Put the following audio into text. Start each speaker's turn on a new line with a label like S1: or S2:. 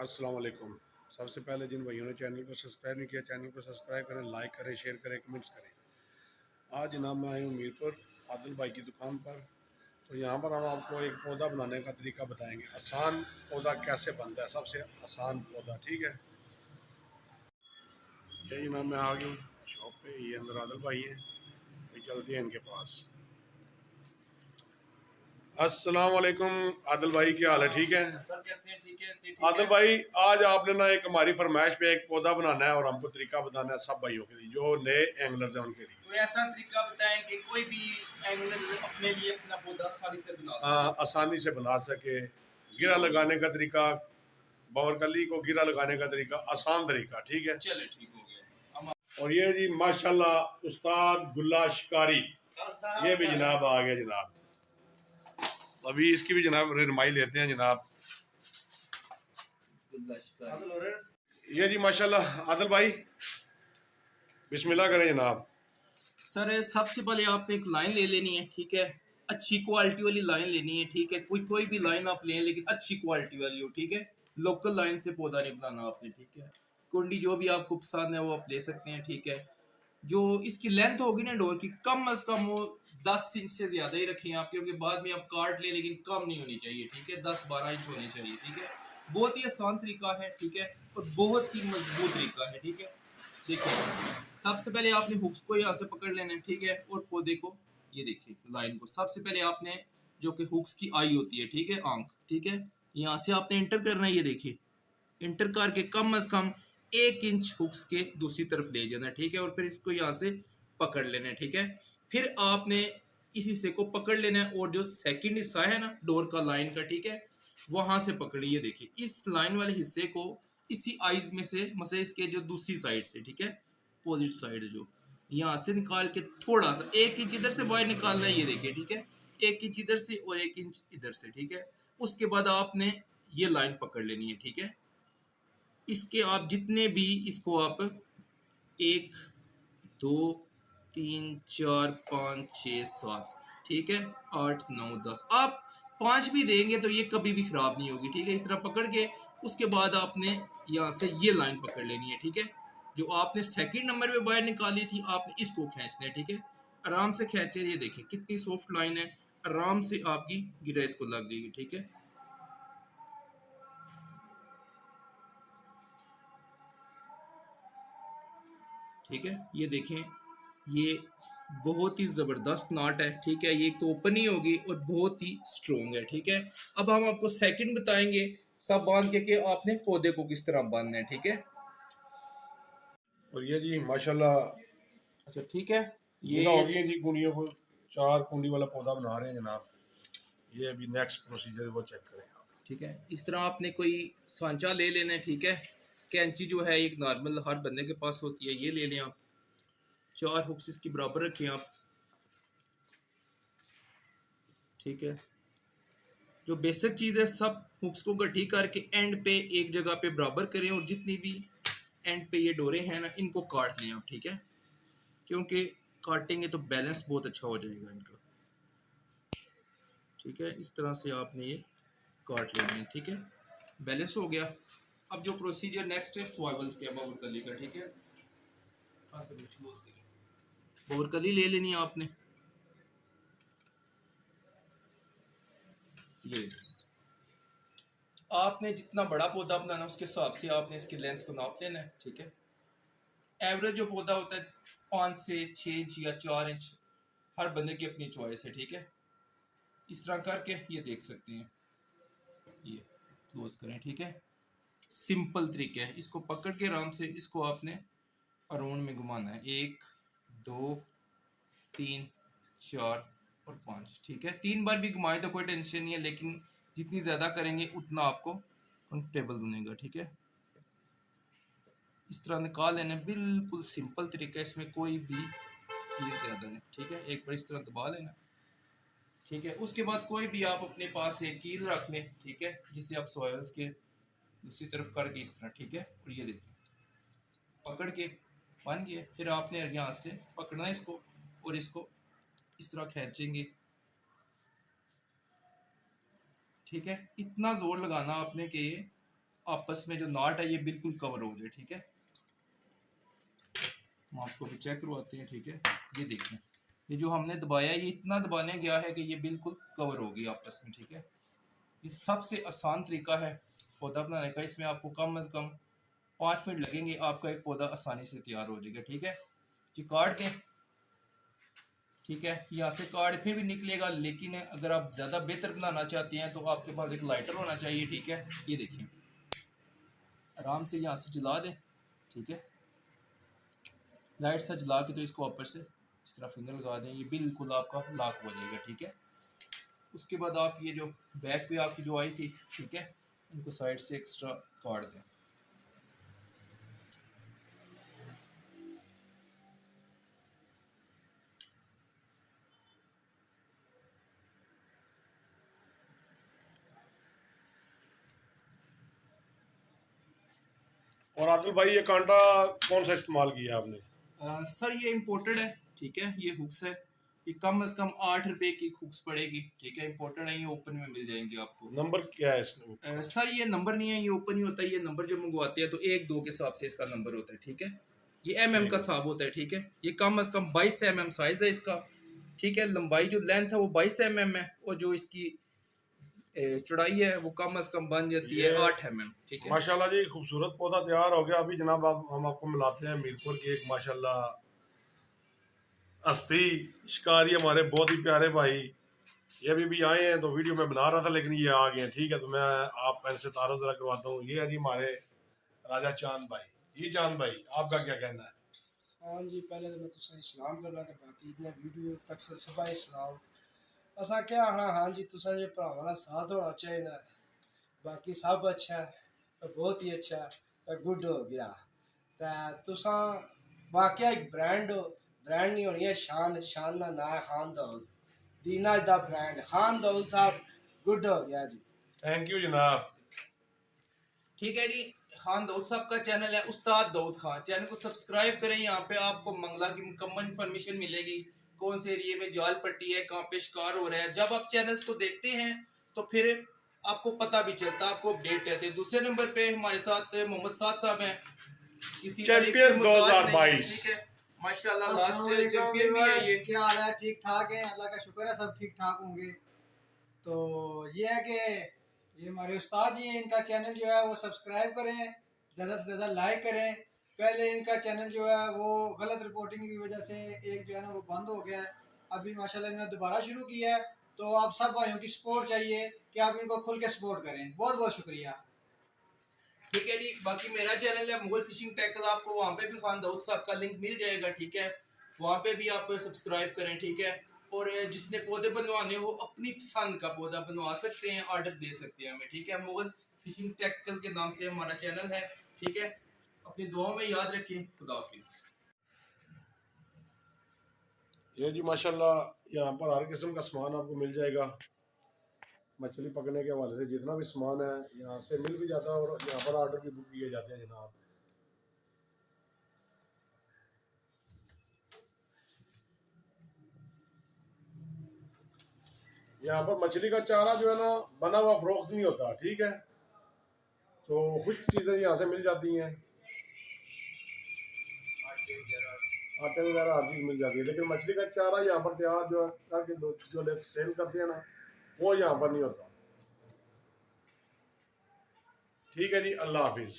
S1: अस्सलाम वालेकुम। सबसे पहले जिन भाइयों ने चैनल को सब्सक्राइब नहीं किया, चैनल को सब्सक्राइब करें, लाइक करें, शेयर करें, कमेंट्स करें। आज जनाब मैं आई हूँ मीरपुर आदिल भाई की दुकान पर। तो यहाँ पर हम आपको एक पौधा बनाने का तरीका बताएंगे। आसान पौधा कैसे बनता है, सबसे आसान पौधा। ठीक है, ये जनाब मैं आ गया हूँ शॉप पे। ये अंदर आदिल भाई हैं, ये चलते हैं इनके पास। अस्सलाम वालेकुम आदिल भाई, क्या हाल है? ठीक है
S2: सर, कैसे हैं? ठीक है, ठीक
S1: आदिल
S2: है।
S1: भाई, आज आपने ना एक हमारी फरमाइश पे एक पौधा बनाना है और हमको तरीका बताना है सब भाइयों के लिए, जो नए एंगलर्स हैं उनके लिए।
S2: कोई ऐसा तरीका बताएं कि कोई भी एंगल अपने लिए अपना पौधा आसानी से बना सके।
S1: आसानी से बना सके। गिरा
S2: ठीक हो गया।
S1: लगाने का तरीका, बवरकली को गिरा लगाने का तरीका, आसान तरीका। ठीक है।
S2: चले, ठीक हो गया। हम
S1: और ये जी माशाल्लाह उस्ताद गुल्ला शिकारी, ये भी जनाब आ गया जनाब। अभी इसकी भी जनाब रहनुमाई लेते हैं जनाब। ये जी माशाल्लाह आदिल भाई, बिस्मिल्लाह करें जनाब।
S2: सर, सबसे पहले आपने एक लाइन ले लेनी है, ठीक है। अच्छी क्वालिटी वाली लाइन लेनी है, ठीक है। कोई कोई भी लाइन आप लें, लेकिन अच्छी क्वालिटी वाली हो, ठीक है। लोकल लाइन से पौधा नहीं बनाना आपने, ठीक है। कुंडी जो भी आपको पसंद है वो आप ले सकते हैं, ठीक है। जो इसकी लेंथ होगी ना डोर की, कम अज कम वो 10 इंच से ज्यादा ही रखें आप, क्योंकि बाद में आप काट लें, लेकिन कम नहीं होनी चाहिए, ठीक है। 10-12 इंच होनी चाहिए, ठीक है। बहुत ही आसान तरीका है, ठीक है, और बहुत ही मजबूत तरीका है, ठीक है। देखिए, सबसे पहले आपने हुक्स को यहाँ से पकड़ लेना है, ठीक है, और पौधे को, ये देखिए लाइन को सबसे पहले आपने, जो कि हुक्स की आई होती है, ठीक है, आंख, ठीक है, यहाँ से आपने इंटर करना है। ये देखिए, इंटर करके कम अज कम 1 इंच हुक्स के दूसरी तरफ ले जाना है, ठीक है, और फिर इसको यहाँ से पकड़ लेना है, ठीक है। फिर आपने इस हिस्से को पकड़ लेना है, और जो सेकंड हिस्सा है ना डोर का, लाइन का, ठीक है, वहां से पकड़िए। देखिए, इस लाइन वाले हिस्से को इसी आइज में से, मतलब इसके जो दूसरी साइड से, ठीक है, अपोजिट साइड, जो यहाँ से निकाल के थोड़ा सा 1 इंच इधर से बाहर निकालना है। ये देखिए, ठीक है, 1 इंच इधर से और 1 इंच इधर से, ठीक है। उसके बाद आपने ये लाइन पकड़ लेनी है, ठीक है। इसके आप जितने भी, इसको आप 1 2 3 4 5 6 7, ठीक है, 8 9 10, आप 5 भी देंगे तो ये कभी भी खराब नहीं होगी, ठीक है। इस तरह पकड़ के उसके बाद आपने यहाँ से ये लाइन पकड़ लेनी है, ठीक है। जो आपने सेकंड नंबर पे बाहर निकाली थी, आपने इसको खींचना है, ठीक है। आराम से खींचे। ये देखिए कितनी सॉफ्ट लाइन है, आराम से आपकी गिरा इसको लग जाएगी, ठीक है। ठीक है, ये देखें, ये बहुत ही ज़बरदस्त नाट है, ठीक है। ये एक तो ओपन ही होगी और बहुत ही स्ट्रोंग है, ठीक है। अब हम आपको सेकंड बताएंगे, सब बांध के आपने पौधे को किस तरह बांधना है, ठीक है।
S1: और ये जी माशाल्लाह
S2: अच्छा, ठीक है। ये
S1: जगह हो गई है जी कुंडियों को। 4 कुंडी वाला पौधा बना रहे हैं जनाब। ये अभी नेक्स्ट प्रोसीजर वो चेक करें आप।
S2: ठीक है, इस तरह आपने कोई सांचा ले लेना है, ठीक है। कैंची जो है एक नॉर्मल हर बंदे के पास होती है, ये ले लें आप। 4 हुक्स इसकी बराबर रखें आप, ठीक है। जो बेसिक चीज़ है, सब हुक्स को गड्ढी करके एंड पे एक जगह पे बराबर करें, और जितनी भी एंड पे ये डोरे हैं ना, इनको काट लें आप, ठीक है। क्योंकि काटेंगे तो बैलेंस बहुत अच्छा हो जाएगा इनका, ठीक है। इस तरह से आपने ये काट लेना है, ठीक है। बैलेंस हो गया। अब जो प्रोसीजर नेक्स्ट है स्वाइवल्स के, बबरकली का, ठीक है। बबरकली ले लेनी है आपने, ये आपने जितना बड़ा पौधा बनाना उसके हिसाब से आपने इसकी लेंथ को नाप लेना है, ठीक है। एवरेज जो पौधा होता है 5 से 6 इंच या 4 इंच, हर बंदे की अपनी चॉइस है, ठीक है। इस तरह करके ये देख सकते हैं, ये क्लोज करें, ठीक है। सिंपल तरीके है, इसको पकड़ के आराम से इसको आपने अराउंड में घुमाना है, 1 2 3 4 और 5, ठीक है। 3 बार भी घुमाए तो कोई टेंशन नहीं है, लेकिन जितनी ज़्यादा करेंगे उतना आपको कंफर्टेबल बनेगा, ठीक है। इस तरह निकाल लेना, बिल्कुल सिंपल तरीका है, इसमें कोई भी चीज़ ज़्यादा नहीं, ठीक है। एक बार इस तरह दबा लेना, ठीक है। उसके बाद कोई भी आप अपने पास एक कील रख लें, ठीक है, जिसे आप सॉयल्स के दूसरी तरफ करके इस तरह, ठीक है। और ये देखिए पकड़ के बन गए। फिर आपने यहाँ से पकड़ना है इसको, और इसको इस तरह खींचेंगे, ठीक है। इतना जोर लगाना आपने कि ये आपस में जो नाट है ये बिल्कुल कवर हो जाए, ठीक है। हम आपको भी चेक करवाते हैं, ठीक है। ये देखें, ये जो हमने दबाया ये इतना दबाने गया है कि ये बिल्कुल कवर होगी आपस में, ठीक है। ये सबसे आसान तरीका है पौधा बनाने का। इसमें आपको कम से कम 5 मिनट लगेंगे, आपका एक पौधा आसानी से तैयार हो जाएगा, ठीक है जी। काट दें, ठीक है। यहाँ से काट फिर भी निकलेगा, लेकिन अगर आप ज़्यादा बेहतर बनाना चाहते हैं तो आपके पास एक लाइटर होना चाहिए, ठीक है। ये देखिए, आराम से यहाँ से जला दें, ठीक है। लाइट से जला के तो इसको ऊपर से इस तरह फिंगर लगा दें, ये बिल्कुल आपका लॉक हो जाएगा, ठीक है। उसके बाद आप ये जो बैक पे आपकी जो आई थी, ठीक है, इनको साइड से एक्स्ट्रा काट दें।
S1: और आदिल भाई ये कांटा कौन सा इस्तेमाल किया आपने?
S2: सर ये इम्पोर्टेड है, ठीक है। ये हुक्स है, ये कम से कम 8 रुपए की हुक्स पड़ेगी, ठीक है। इम्पोर्टेड है, ये ओपन में मिल जाएंगे आपको।
S1: नंबर क्या है इसमें?
S2: सर ये नंबर नहीं है, ये ओपन ही होता है। ये नंबर जब मंगवाते हैं तो 1-2 के हिसाब से इसका नंबर होता है, ठीक है। ये का हिसाब होता है, ठीक है। ये कम से कम 22 साइज है इसका, ठीक है। लंबाई जो लेंथ है वो 22 है, और जो इसकी चौड़ाई है वो कम से कम बन जाती है 8 ठीक है।
S1: माशाल्लाह जी, खूबसूरत पौधा तैयार हो गया। अभी जनाब हम आपको मिलाते हैं मीरपुर की एक माशाल्लाह हस्ती शिकारी, हमारे बहुत ही प्यारे भाई। ये अभी भी आए हैं तो वीडियो में बना रहा था, लेकिन ये आ गए हैं, ठीक है। तो मैं आप इनसे तारुफ जरा करवाता हूँ। ये है जी हमारे राजा चांद भाई। ये चांद भाई, आपका क्या कहना है?
S3: हाँ जी, पहले तो मैं तुसें सलाम करना, तो बाकी इतने वीडियो तक से सुबह ही सलाम। असा क्या हाँ हाँ जी, तुसें ये भरावां दा साथ होना चाहिए। बाकी सब अच्छा है, तो बहुत ही अच्छा है, तो गुड हो गया। तो तुसा वाकया एक ब्रांड हो, ब्रांड नहीं होनी है शान। शान का नाम है खान दाऊद, दीना दा ब्रांड खान दाऊद साहब। गुड हो गया जी,
S1: थैंक यू जनाब।
S2: ठीक है जी। खान दाऊद साहब का चैनल है उस्ताद दाऊद खान, चैनल को सब्सक्राइब करें। यहाँ पे आपको मंगला की मुकम्मल इन्फॉर्मेशन मिलेगी, कौन से एरिए में जाल पट्टी है, कहाँ पे शिकार हो रहा है। जब आप चैनल्स को देखते हैं तो फिर आपको पता भी चलता है, आपको अपडेट रहते हैं। दूसरे नंबर पे हमारे साथ मोहम्मद साद साहब हैं, किसी
S1: चैंपियन 2022,
S2: ठीक है। माशाल्लाह लास्ट चैंपियन भी है ये।
S4: क्या हाल है? ठीक ठाक है, अल्लाह का शुक्र है, सब ठीक ठाक होंगे। तो ये है कि ये हमारे उस्ताद जी हैं, इनका चैनल जो है वो सब्सक्राइब करें, ज़्यादा से ज़्यादा लाइक करें। पहले इनका चैनल जो है वो गलत रिपोर्टिंग की वजह से एक जो है ना वो बंद हो गया है। अभी माशाल्लाह इन्होंने दोबारा शुरू किया है, तो आप सब भाइयों की सपोर्ट चाहिए कि आप इनको खुल के सपोर्ट करें। बहुत बहुत शुक्रिया।
S2: ठीक है जी। बाकी मेरा चैनल है मुगल फिशिंग टैकल, आपको वहाँ पे भी खान दाऊद साहब का लिंक मिल जाएगा, ठीक है। वहाँ पे भी आप सब्सक्राइब करें, ठीक है। और जिसने पौधे बनवाने हो अपनी पसंद का पौधा बनवा सकते हैं, ऑर्डर दे सकते हैं हमें, ठीक है। मुगल फिशिंग टैकल के नाम से हमारा चैनल है, ठीक है। अपनी दुआओं में याद रखें। खुदा हाफिज।
S1: ये जी माशाल्लाह यहाँ पर हर किस्म का सामान आपको मिल जाएगा। मछली पकड़ने के हवाले से जितना भी सामान है यहाँ से मिल भी जाता है, और यहाँ पर ऑर्डर भी बुक किए जाते हैं जनाब। यहाँ पर मछली का चारा जो है ना बना हुआ फरोख्त नहीं होता, ठीक है। तो खुश्क चीज़ें यहाँ से मिल जाती हैं, आटे वगैरह हर चीज़ मिल जाती है। लेकिन मछली का चारा यहाँ पर तैयार जो है करके जो सेल करते हैं ना, वो यहाँ पर नहीं होता। ठीक है जी, अल्लाह हाफिज़।